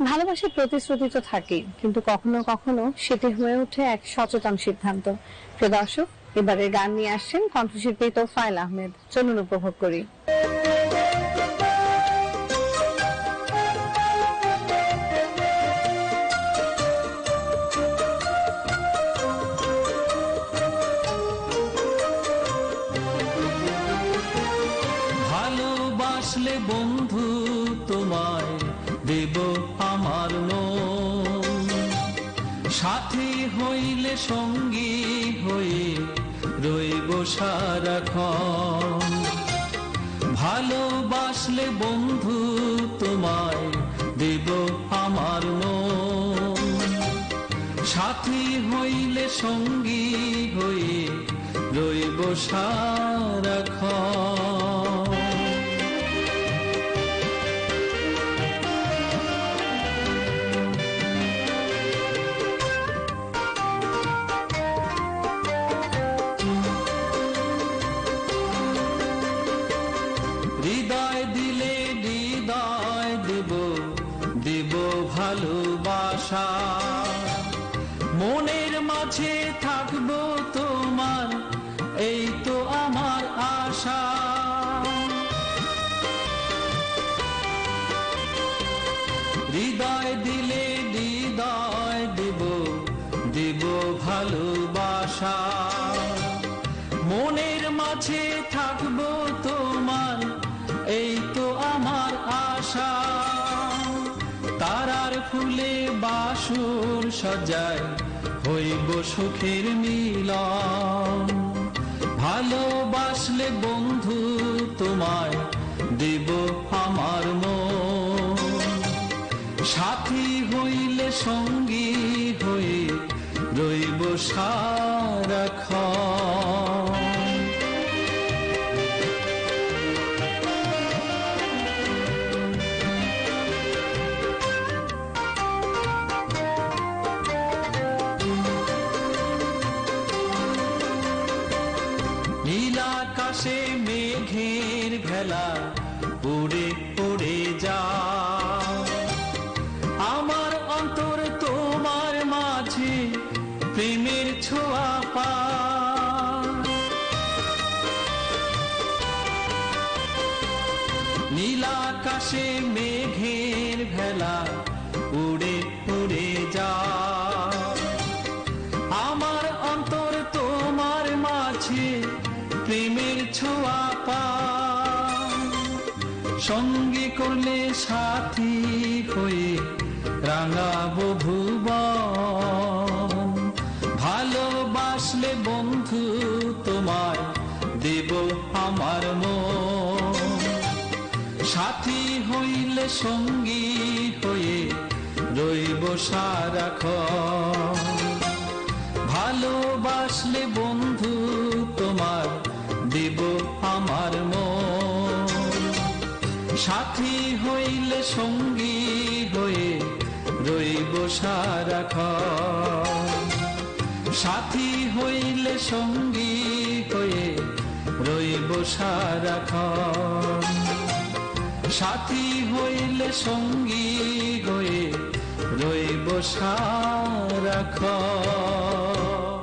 ভালোবাসার প্রতিশ্রুতি তো থাকেই, কিন্তু কখনো কখনো সেটি হয়ে ওঠে এক সচেতন সিদ্ধান্ত। প্রিয় দর্শক, এবারে গান নিয়ে আসছেন কণ্ঠশিল্পী তোফায়েল আহমেদ। চলুন উপভোগ করি। ভালোবাসলে বন্ধু তোমায় দেব আমার মন, সাথী হইলে সঙ্গী হয়ে রইব সারাক্ষণ। ভালোবাসলে বন্ধু তোমায় দেব আমার মন, সাথী হইলে সঙ্গী হয়ে রইব সারাক্ষণ। হৃদয় দিলে হৃদয় দেব, দেব ভালোবাসা, মনের মাঝে থাকবো তোমার, এই তো আমার আশা। হৃদয় দিলে হৃদয় দেব, দেব ভালোবাসা, মনের মাঝে থাকবো তোমার, এই তো আমার আশা। তারার ফুলে বাসর সাজায় হইব সুখের মিলন। ভালোবাসলে বন্ধু তোমায় দেব আমার মন, সাথী হইলে সঙ্গী হয়ে রইব সারাক্ষণ। নীল আকাশে মেঘের ভেলা উড়ে উড়ে যা, আমার অন্তর তোমার মাঝে প্রেমের ছোঁয়া পা। নীল আকাশে মেঘের ভেলা উড়ে উড়ে যা, আমার অন্তর তোমার মাঝে প্রেমের ছোঁয়া পা। সঙ্গে করলে সাথী হয়ে রাঙাবো ভুবন। ভালোবাসলে বন্ধু তোমায় দেব আমার মন, সাথী হইলে সঙ্গী হয়ে রইব সারাক্ষণ। ভালোবাসলে বন্ধু তোমার দেব আমার মন, সাথী হইলে সঙ্গী হয়ে রইব সারাক্ষণ। সাথী হইলে সঙ্গী হয়ে রইব সারাক্ষণ। সাথী হইলে সঙ্গী হয়ে রইব সারাক্ষণ।